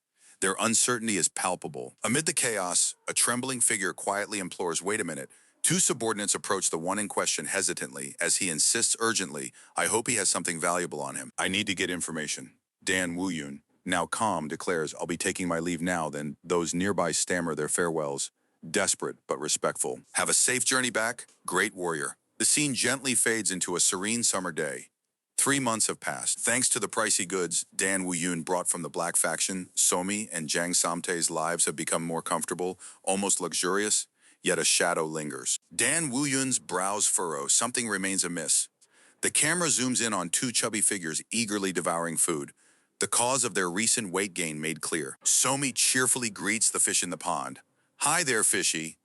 Their uncertainty is palpable. Amid the chaos, a trembling figure quietly implores, "Wait a minute." Two subordinates approach the one in question hesitantly as he insists urgently, "I hope he has something valuable on him. I need to get information." Dan Woo-Hyun, now calm, declares, "I'll be taking my leave now." Then those nearby stammer their farewells, desperate but respectful. "Have a safe journey back, great warrior." The scene gently fades into a serene summer day. 3 months have passed. Thanks to the pricey goods Dan Woo-Hyun brought from the black faction, Somi and Jang Samtae's lives have become more comfortable, almost luxurious, yet a shadow lingers. Dan Woo-Hyun's brows furrow, something remains amiss. The camera zooms in on two chubby figures eagerly devouring food, the cause of their recent weight gain made clear. Somi cheerfully greets the fish in the pond. "Hi there, fishy,"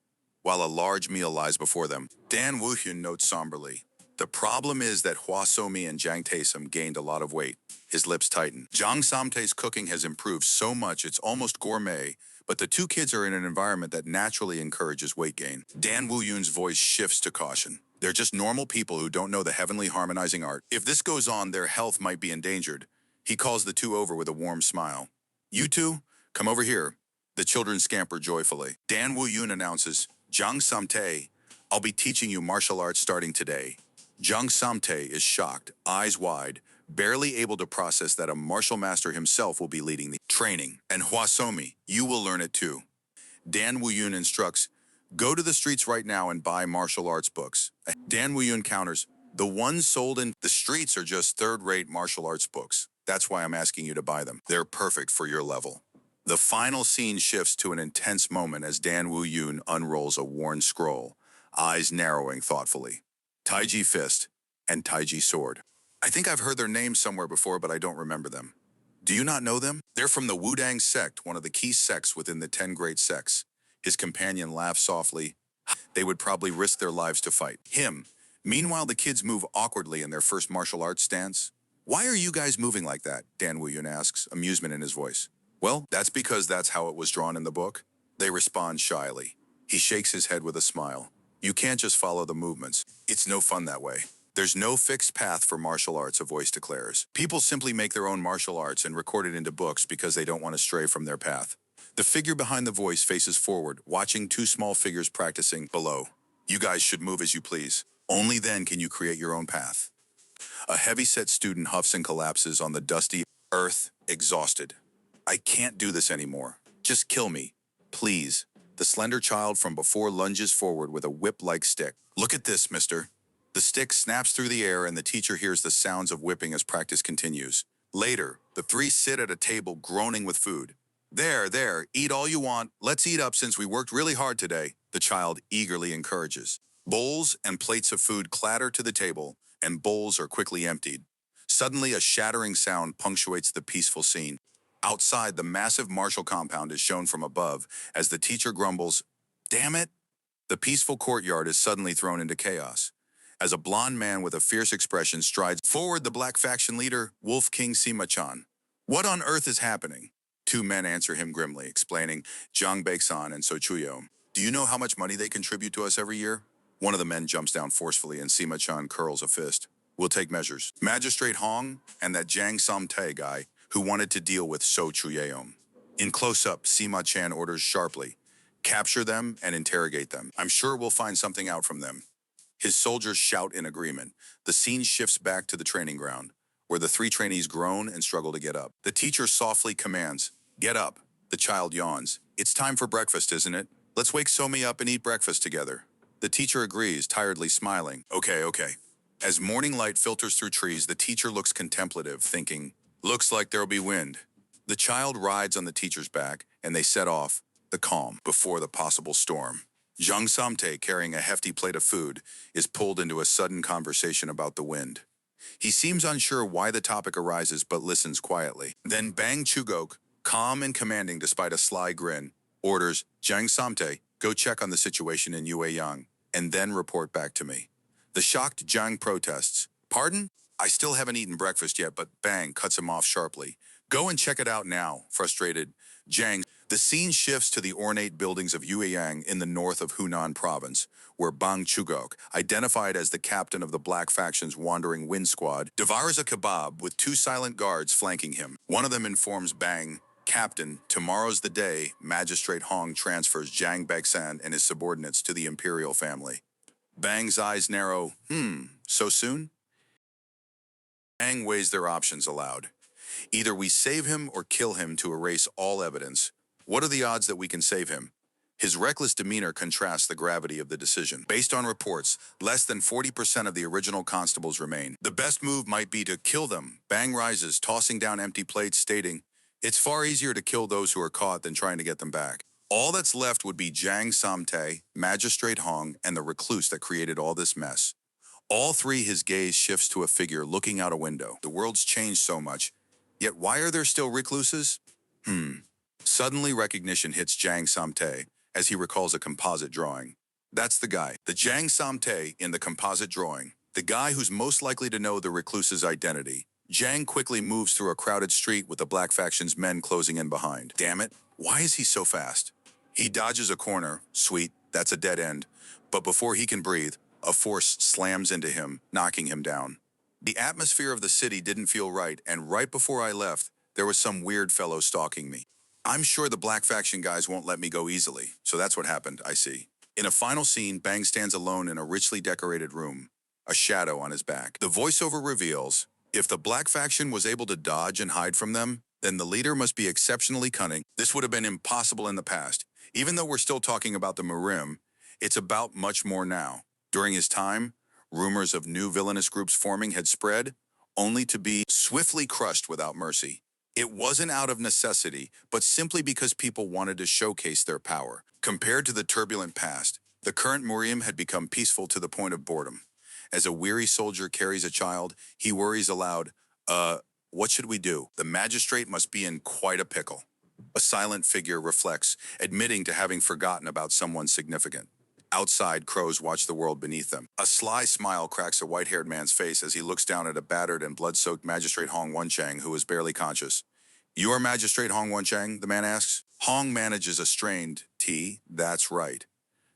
while a large meal lies before them. Dan Woo-Hyun notes somberly, "The problem is that Hwa Somi and Jang Taesum gained a lot of weight." His lips tighten. Jang Samtae's cooking has improved so much it's almost gourmet, but the two kids are in an environment that naturally encourages weight gain. Dan Woo-Hyun's voice shifts to caution. They're just normal people who don't know the heavenly harmonizing art. If this goes on, their health might be endangered. He calls the two over with a warm smile. "You two, come over here." The children scamper joyfully. Dan Woo-Hyun announces, "Jang Samtae, I'll be teaching you martial arts starting today." Jang Samtae is shocked, eyes wide, barely able to process that a martial master himself will be leading the training. "And Hwa Somi, you will learn it too." Dan Woo-Hyun instructs, "Go to the streets right now and buy martial arts books." Dan Woo-Hyun counters, "The ones sold in the streets are just third-rate martial arts books. That's why I'm asking you to buy them. They're perfect for your level." The final scene shifts to an intense moment as Dan Woo-Hyun unrolls a worn scroll, eyes narrowing thoughtfully. Taiji Fist and Taiji Sword. I think I've heard their names somewhere before, but I don't remember them. Do you not know them? They're from the Wudang sect, one of the key sects within the 10 great sects. His companion laughs softly. They would probably risk their lives to fight him. Meanwhile, the kids move awkwardly in their first martial arts stance. "Why are you guys moving like that?" Dan Woo-Hyun asks, amusement in his voice. "Well, that's because that's how it was drawn in the book." They respond shyly. He shakes his head with a smile. "You can't just follow the movements. It's no fun that way." "There's no fixed path for martial arts," a voice declares. "People simply make their own martial arts and record it into books because they don't want to stray from their path." The figure behind the voice faces forward, watching two small figures practicing below. "You guys should move as you please. Only then can you create your own path." A heavy-set student huffs and collapses on the dusty earth, exhausted. "I can't do this anymore. Just kill me, please." The slender child from before lunges forward with a whip-like stick. "Look at this, mister." The stick snaps through the air and the teacher hears the sounds of whipping as practice continues. Later, the three sit at a table groaning with food. There, eat all you want. Let's eat up since we worked really hard today," the child eagerly encourages. Bowls and plates of food clatter to the table, and bowls are quickly emptied. Suddenly, a shattering sound punctuates the peaceful scene. Outside, the massive martial compound is shown from above as the teacher grumbles, "Damn it!" The peaceful courtyard is suddenly thrown into chaos. As a blond man with a fierce expression strides forward, the black faction leader, Wolf King Sima-chan. "What on earth is happening?" Two men answer him grimly, explaining, "Jang Baek-san and So Chuyo. Do you know how much money they contribute to us every year?" One of the men jumps down forcefully and Sima-chan curls a fist. "We'll take measures." Magistrate Hong and that Jang Sam-tae guy who wanted to deal with So Chuyeom. In close-up, Sima-chan orders sharply, "Capture them and interrogate them. I'm sure we'll find something out from them." His soldiers shout in agreement. The scene shifts back to the training ground, where the three trainees groan and struggle to get up. The teacher softly commands, "Get up." The child yawns. "It's time for breakfast, isn't it? Let's wake Somi up and eat breakfast together." The teacher agrees, tiredly smiling. Okay. As morning light filters through trees, the teacher looks contemplative, thinking, looks like there'll be wind. The child rides on the teacher's back, and they set off, the calm before the possible storm. Jung Samtae, carrying a hefty plate of food, is pulled into a sudden conversation about the wind. He seems unsure why the topic arises but listens quietly. Then Bang Chugok, calm and commanding despite a sly grin, orders Jang Samtae, go check on the situation in Woo-Hyeon, and then report back to me. The shocked Jang protests. Pardon? I still haven't eaten breakfast yet, but Bang cuts him off sharply. Go and check it out now, frustrated. Jang. The scene shifts to the ornate buildings of Woo-Hyeon in the north of Hunan province, where Bang Chugok, identified as the captain of the Black Faction's Wandering Wind Squad, devours a kebab with two silent guards flanking him. One of them informs Bang, Captain, tomorrow's the day Magistrate Hong transfers Jang Baeksan and his subordinates to the imperial family. Bang's eyes narrow. So soon? Bang weighs their options aloud. Either we save him or kill him to erase all evidence. What are the odds that we can save him? His reckless demeanor contrasts the gravity of the decision. Based on reports, less than 40% of the original constables remain. The best move might be to kill them. Bang rises, tossing down empty plates, stating, it's far easier to kill those who are caught than trying to get them back. All that's left would be Jang Samtae, Magistrate Hong, and the recluse that created all this mess. All three, his gaze shifts to a figure looking out a window. The world's changed so much, yet why are there still recluses? Suddenly recognition hits Jang Samtae as he recalls a composite drawing. That's the guy, the Jang Samtae in the composite drawing, the guy who's most likely to know the recluse's identity. Jang quickly moves through a crowded street with the Black Faction's men closing in behind. Damn it, why is he so fast? He dodges a corner. Sweet, that's a dead end. But before he can breathe, a force slams into him, knocking him down. The atmosphere of the city didn't feel right, and right before I left, there was some weird fellow stalking me. I'm sure the Black Faction guys won't let me go easily, so that's what happened, I see. In a final scene, Bang stands alone in a richly decorated room, a shadow on his back. The voiceover reveals, if the Black Faction was able to dodge and hide from them, then the leader must be exceptionally cunning. This would have been impossible in the past. Even though we're still talking about the Murim, it's about much more now. During his time, rumors of new villainous groups forming had spread, only to be swiftly crushed without mercy. It wasn't out of necessity, but simply because people wanted to showcase their power. Compared to the turbulent past, the current Murim had become peaceful to the point of boredom. As a weary soldier carries a child, he worries aloud, what should we do? The magistrate must be in quite a pickle. A silent figure reflects, admitting to having forgotten about someone significant. Outside, crows watch the world beneath them. A sly smile cracks a white-haired man's face as he looks down at a battered and blood-soaked Magistrate Hong Won-Chang, who is barely conscious. You are Magistrate Hong Won-Chang? The man asks. Hong manages a strained T. That's right.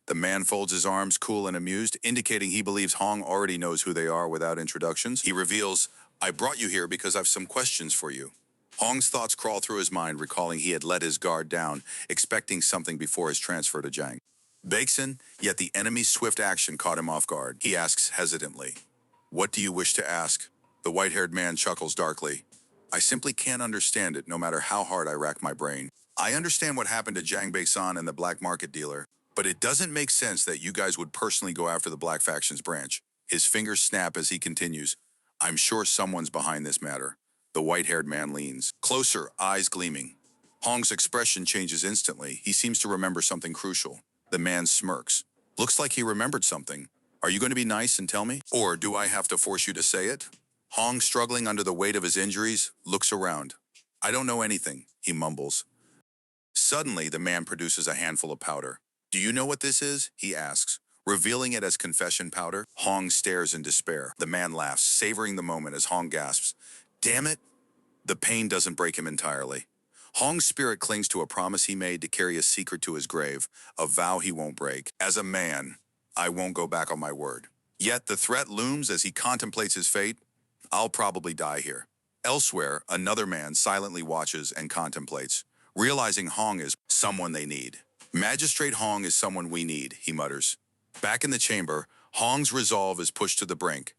The man folds his arms, cool and amused, indicating he believes Hong already knows who they are without introductions. He reveals, I brought you here because I've some questions for you. Hong's thoughts crawl through his mind, recalling he had let his guard down, expecting something before his transfer to Jang Baeksan, yet the enemy's swift action caught him off guard. He asks hesitantly, what do you wish to ask? The white-haired man chuckles darkly. I simply can't understand it, no matter how hard I rack my brain. I understand what happened to Jang Baeksan and the black market dealer, but it doesn't make sense that you guys would personally go after the Black Faction's branch. His fingers snap as he continues. I'm sure someone's behind this matter. The white-haired man leans. Closer, eyes gleaming. Hong's expression changes instantly. He seems to remember something crucial. The man smirks. Looks like he remembered something. Are you going to be nice and tell me? Or do I have to force you to say it? Hong, struggling under the weight of his injuries, looks around. I don't know anything, he mumbles. Suddenly, the man produces a handful of powder. Do you know what this is? He asks, revealing it as confession powder. Hong stares in despair. The man laughs, savoring the moment as Hong gasps. Damn it! The pain doesn't break him entirely. Hong's spirit clings to a promise he made to carry a secret to his grave, a vow he won't break. As a man, I won't go back on my word. Yet the threat looms as he contemplates his fate. I'll probably die here. Elsewhere, another man silently watches and contemplates, realizing Hong is someone they need. Magistrate Hong is someone we need, he mutters. Back in the chamber, Hong's resolve is pushed to the brink.